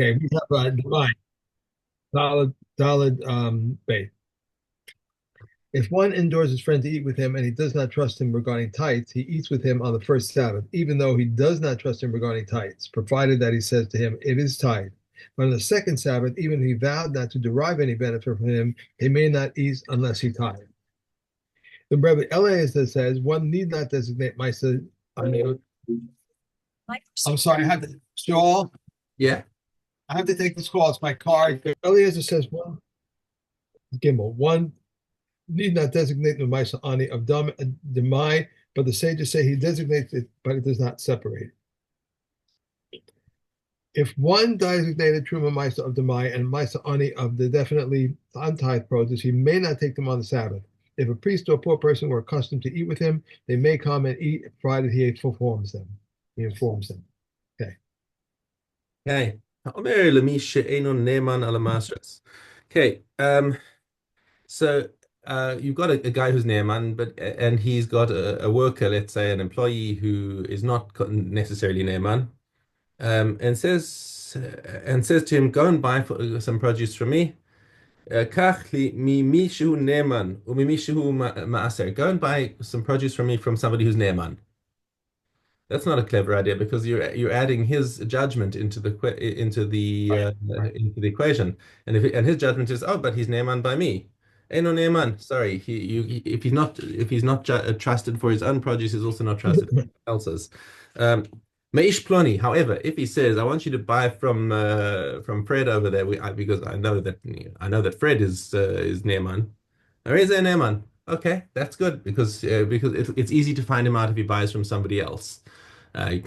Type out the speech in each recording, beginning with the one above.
Okay, we have Demai, solid bait. If one endures his friend to eat with him and he does not trust him regarding tithes, he eats with him on the first Sabbath, even though he does not trust him regarding tithes, provided that he says to him, "It is tithe." But on the second Sabbath, even if he vowed not to derive any benefit from him, he may not eat unless he tithe. The Rebbe Eliezer says one need not designate Misa. I'm sorry, I have to, Shaw, Yeah. I have to take this call. It's my car. Eliezer says one, Gimel, one need not designate the Maisa Ani of Demai, but the sages say he designates it, but it does not separate. If one designated Truma Maisa of Demai and Maisa Ani of the definitely untithed produce, he may not take them on the Sabbath. If a priest or a poor person were accustomed to eat with him, they may come and eat, provided he performs them. He informs them. Okay. Okay. Okay. So you've got a guy who's Ne'eman, but and he's got a worker, let's say an employee who is not necessarily Ne'eman, and says to him, "Go and buy some produce from me. קח לי ממי שהוא נאמן וממי שהוא מעשר." Go and buy some produce from me from somebody who's Ne'eman. That's not a clever idea because you're adding his judgment into the equation, and his judgment is, oh, but he's ne'eman by me. Eno ne'eman. Sorry, if he's not trusted for his own produce, he's also not trusted for anyone else's. Meish ploni. However, if he says, I want you to buy from Fred over there, because I know that Fred is ne'eman. Or is there ne'eman? Okay, that's good because it's easy to find him out if he buys from somebody else. You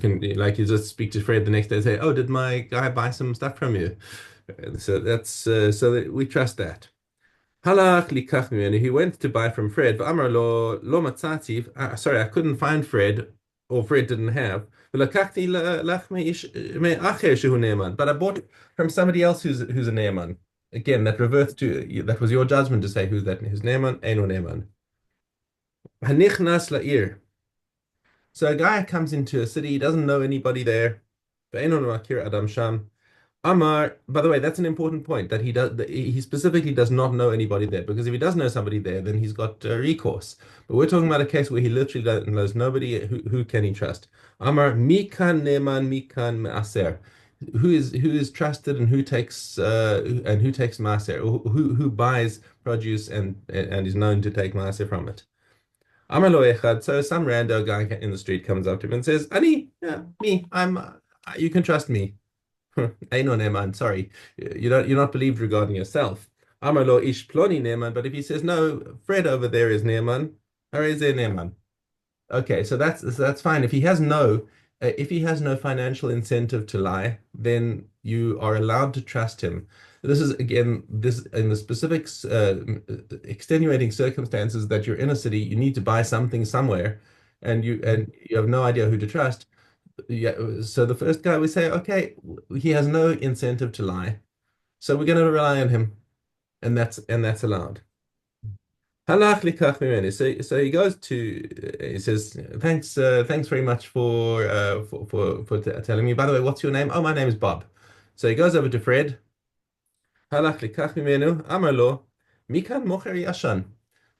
just speak to Fred the next day and say, "Oh, did my guy buy some stuff from you?" So that we trust that. Halach likach mimenu. He went to buy from Fred. V'amar lo matzati. Sorry, I couldn't find Fred, or Fred didn't have. V'lakachti lach me'acher shehu ne'eman. But I bought from somebody else who's a ne'eman. Again, that was your judgment to say who's ne'eman, eno ne'eman. Hanichnas la'ir. So a guy comes into a city, he doesn't know anybody there. Ve'eno makir adam sham. Amar, by the way, that's an important point that he specifically does not know anybody there, because if he does know somebody there, then he's got recourse. But we're talking about a case where he literally knows nobody. Who can he trust? Amar mikan neman mikan maaser. Who is trusted and who takes maaser, or who buys produce and is known to take maaser from it. Amalo echad. So some rando guy in the street comes up to him and says, "Ani, yeah, me. You can trust me." Einon Neman, sorry, you're not believed regarding yourself. Amalo ish ploni Neman, but if he says no, Fred over there is Neman, or is there Neman? Okay, so that's fine. If he has no financial incentive to lie, then you are allowed to trust him. This is again this in the specific extenuating circumstances that you're in a city, you need to buy something somewhere, and you have no idea who to trust. Yeah, so the first guy we say, okay, he has no incentive to lie, so we're going to rely on him, and that's allowed. Halach likach mimeni. So he says, thanks very much for telling me. By the way, what's your name? Oh, my name is Bob. So he goes over to Fred. Halach likach mimenu. Amar lo, mikan mocher yashan.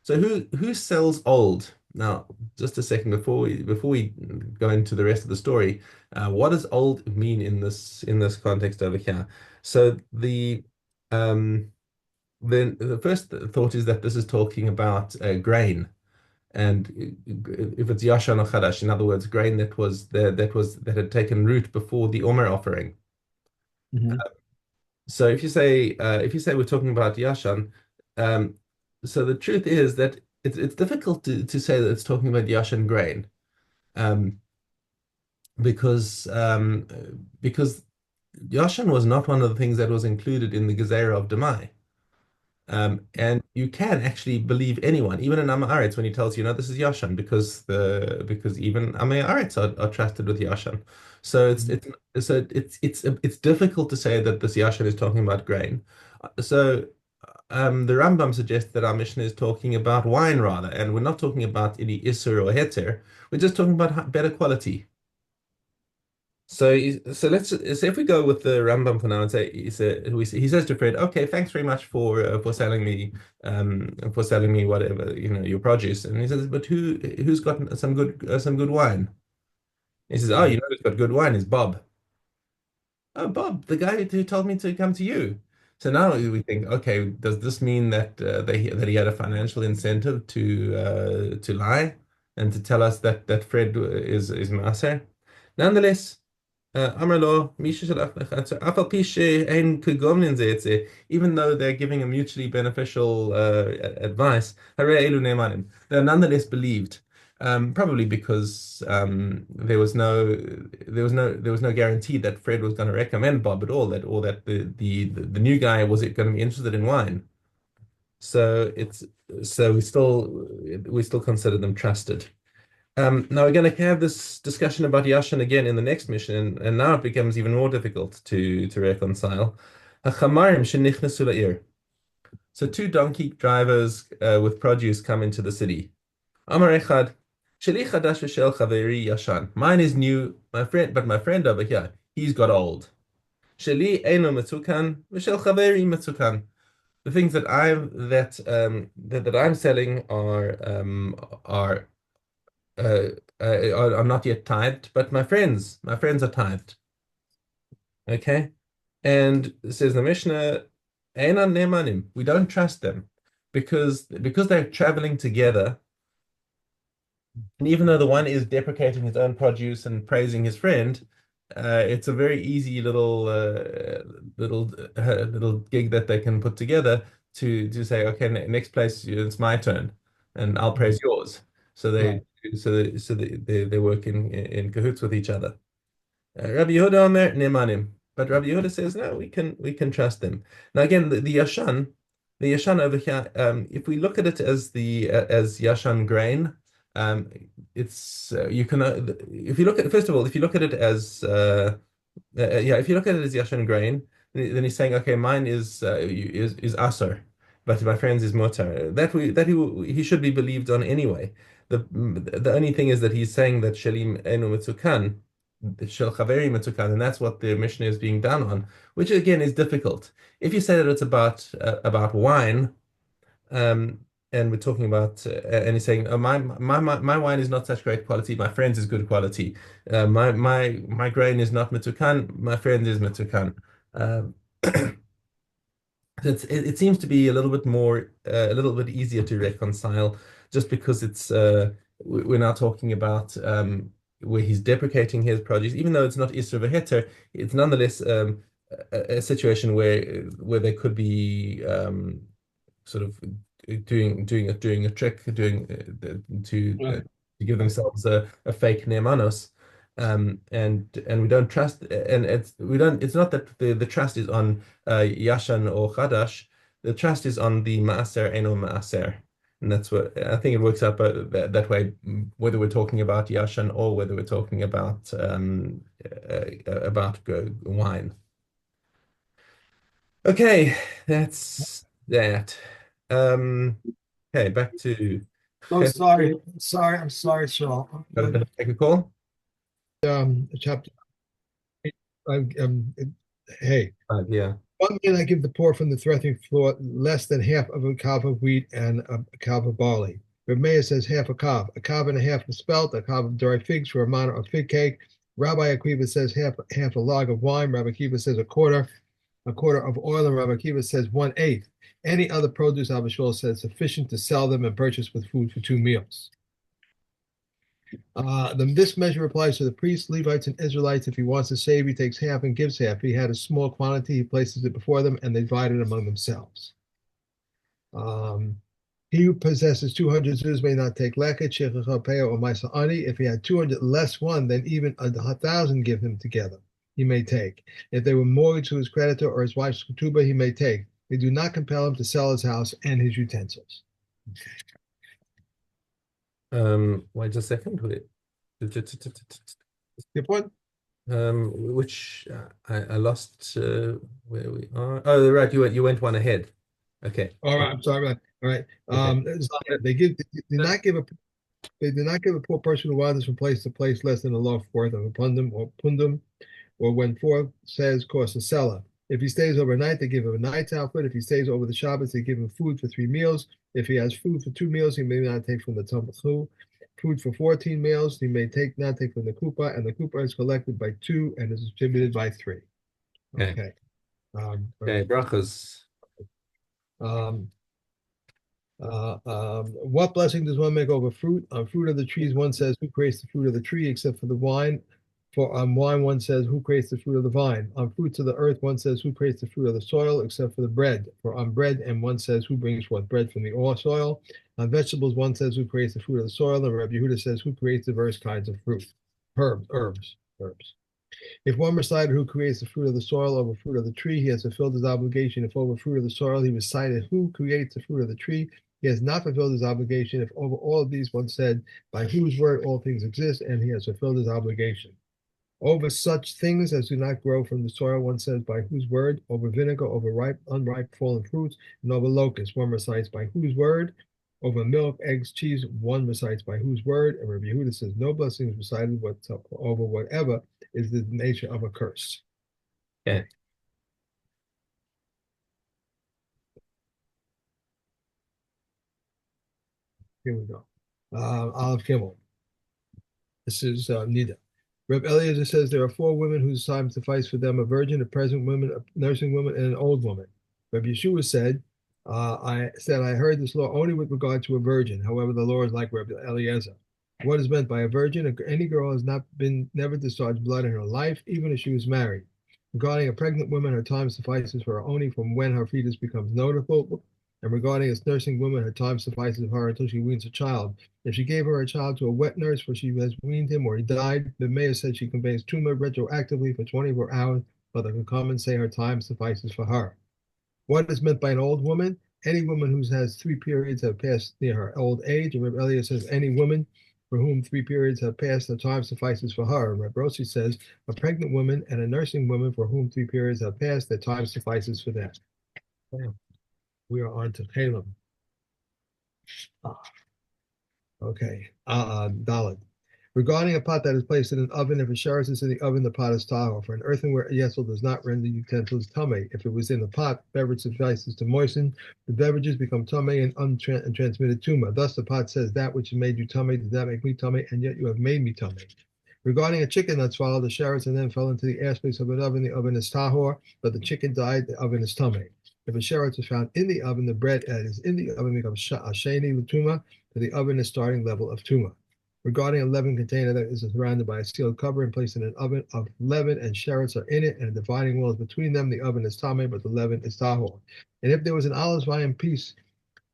So who sells old? Now, just a second before we go into the rest of the story, what does old mean in this context over here? So then the first thought is that this is talking about grain, and if it's yashan or chadash, in other words, grain that had taken root before the Omer offering. Mhm. So if you say we're talking about yashan, um, so the truth is that it's difficult to say that it's talking about yashan grain, um, because because yashan was not one of the things that was included in the Gezerah of Demai. And you can actually believe anyone, even in Amma Aretz, when he tells you, no, this is Yashan, because even Amma Aretz are trusted with Yashan. So it's difficult to say that this Yashan is talking about grain. So the Rambam suggests that our Mishnah is talking about wine rather, and we're not talking about any Isser or Heter. We're just talking about better quality. So so if we go with the Rambam for now and say he says to Fred, okay, thanks very much for selling me whatever your produce, and he says, but who's got some good wine? He says, oh, Mhm. who's got good wine is Bob. Oh, Bob, the guy who told me to come to you. So now we think, okay, does this mean that that he had a financial incentive to lie and to tell us that Fred is Maser? Nonetheless. אמר לו, מי ששלח לך, אף על פי שאין כגומלין זה את זה, even though they're giving a mutually beneficial advice, הרי אלו נאמנים. They're nonetheless believed, probably because there was no guarantee that Fred was going to recommend Bob at all, that the new guy was going to be interested in wine. So it's so we still consider them trusted. Now we're going to have this discussion about Yashin again in the next mission, and now it becomes even more difficult to reconcile. Hachamarim shenichnasu la'ir. So two donkey drivers with produce come into the city. Amar echad, sheli chadash v'shel chaveri yashan. Mine is new, my friend, but my friend over here, he's got old. Sheli eino metzukan v'shel chaveri metzukan. The things that I'm selling uh, are not yet tithed, but my friends are tithed. Okay, and it says the Mishnah, "Einan nemanim." We don't trust them because they're traveling together, and even though the one is deprecating his own produce and praising his friend, it's a very easy little gig that they can put together to say, okay, next place it's my turn, and I'll praise yours. So they Right. they work in cahoots with each other. Rabbi Yehuda Omer Nemanim. But Rabbi Yehuda says, no, we can trust them. Now again, the Yashan over here, if we look at it as Yashan grain, it's you can if you look at first of all, if you look at it as yeah, if you look at it as Yashan grain, then he's saying, okay, mine is Asar, but my friend's is Mutar. He should be believed on anyway. The only thing is that he's saying that Shalim Enu Mitzukan, Shel Chaveri Mitzukan, and that's what the Mishnah is being done on, which again is difficult. If you say that it's about wine, um, and we're talking about, and he's saying, oh, my wine is not such great quality. My friend's is good quality. My grain is not Mitsukan. My friend is Mitsukan. Um, it seems to be a little bit easier to reconcile, just because we're now talking about where he's deprecating his produce, even though it's not Isra V'Heter, it's nonetheless a situation where there could be sort of doing a trick, Right. to give themselves a fake nemanos, and we don't trust, and we don't. It's not that the trust is on Yashan or Chadash. The trust is on the Maaser Eno Maaser, and that's what I think it works out that way. Whether we're talking about Yashan or whether we're talking about wine. Okay, that's that. Um, okay, back to Oh, sorry. Sorry. I'm sorry, Saul. take a call. Chapter. Um, hey, Yeah. one man I give the poor from the threshing floor less than half of a cob of wheat and a cob of barley. Reb Meir says half a cob and a half of spelt, a cob of dried figs for a manner of fig cake. Rabbi Akiva says half a log of wine. Rabbi Akiva says a quarter of oil, and Rabbi Akiva says 1/8. Any other produce, Abishol says sufficient to sell them and purchase with food for 2 meals. This measure applies to the priests, Levites, and Israelites. If he wants to save, he takes half and gives half. If he had a small quantity, he places it before them, and they divide it among themselves. Um, he who possesses 200 zuz may not take leket, shechicha, peo, or maisa'ani. If he had 200 less one, then even 1,000 give him together. He may take. If they were mortgaged to his creditor or his wife's ketubah, he may take. They do not compel him to sell his house and his utensils. Wait a second. Wait. Your point? Which I lost where we are. Oh, right. You went one ahead. Okay. All right, I'm sorry about that. All right. Okay. Zion, they do not give a They do not give a poor person who wanders from place to place less than a loaf worth of a pundum, or when forth says cost a seller. If he stays overnight, they give him a night's outfit. If he stays over the Shabbos, they give him food for 3 meals. If he has food for 2 meals, he may not take from the Tamchu. Food for 14 meals, he may not take from the Kupa, and the Kupa is collected by two and is distributed by three. Okay. Okay. Okay. Brachas. Um, what blessing does one make over fruit? On fruit of the trees, one says, "Who creates the fruit of the tree except for the wine?" For on wine, one says, "Who creates the fruit of the vine?" On fruits of the earth, one says, "Who creates the fruit of the soil except for the bread?" For on bread, and one says, "Who brings forth bread from the soil?" On vegetables, one says, "Who creates the fruit of the soil?" And Rabbi Yehuda says, "Who creates diverse kinds of fruit?" Herbs. If one recited who creates the fruit of the soil over fruit of the tree, he has fulfilled his obligation. If over fruit of the soil he recited who creates the fruit of the tree, he has not fulfilled his obligation. If over all of these one said, by whose word all things exist, and he has fulfilled his obligation. Over such things as do not grow from the soil, one says, by whose word? Over vinegar, over ripe, unripe, fallen fruits, and over locusts, one recites by whose word? Over milk, eggs, cheese, one recites by whose word? And Rabbi Yehuda says, no blessing is recited over whatever is the nature of a curse. Okay. Here we go. Olive Kimmel. This is Nida. Reb Eliezer says there are 4 women whose time suffice for them: a virgin, a present woman, a nursing woman, and an old woman. Reb Yeshua said, I heard this law only with regard to a virgin. However, the law is like Reb Eliezer. What is meant by a virgin? Any girl has never discharged blood in her life, even if she was married. Regarding a pregnant woman, her time suffices for her only from when her fetus becomes noticeable. And regarding a nursing woman, her time suffices for her until she weans a child. If she gave her a child to a wet nurse, for she has weaned him or he died, the mayor said she conveys tumor retroactively for 24 hours, but they can come and say her time suffices for her. What is meant by an old woman? Any woman who has 3 periods have passed near her old age. And Reb Elliot says any woman for whom 3 periods have passed, the time suffices for her. And Reb Rossi says a pregnant woman and a nursing woman for whom 3 periods have passed, their time suffices for them. We are on to Caleb. Okay. Dalit. Regarding a pot that is placed in an oven, if a sheretz is in the oven, the pot is tahor. For an earthenware yesel does not render utensils tamei. If it was in the pot, beverage suffices to moisten. The beverages become tamei and transmitted tuma. Thus, the pot says, "That which made you tamei did not make me tamei, and yet you have made me tamei." Regarding a chicken that swallowed the sheretz and then fell into the airspace of an oven, the oven is tahor, but the chicken died, the oven is tamei. If a sheretz is found in the oven, the bread that is in the oven becomes sheni l'tuma, to the oven is starting level of tuma. Regarding a leaven container that is surrounded by a sealed cover and placed in an oven of leaven and sheretz are in it, and a dividing wall is between them, the oven is tamei, but the leaven is tahor. And if there was an olive vine piece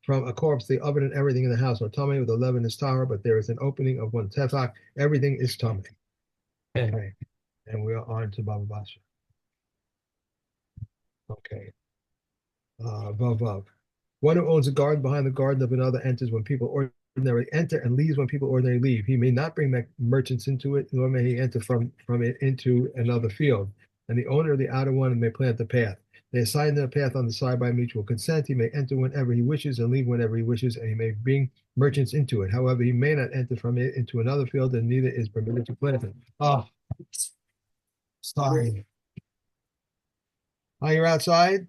from a corpse, the oven and everything in the house are tamei, with the leaven is tahor, but there is an opening of 1 tefach, everything is tamei. Okay, and we are on to Baba Basra. Okay, Vav. One who owns a garden behind the garden of another enters when people ordinarily enter and leaves when people ordinarily leave. He may not bring merchants into it, nor may he enter from it into another field. And the owner of the outer one may plant the path. They assign the path on the side by mutual consent. He may enter whenever he wishes and leave whenever he wishes, and he may bring merchants into it. However, he may not enter from it into another field, and neither is permitted to plant it. Oh, sorry. Oh, you're outside?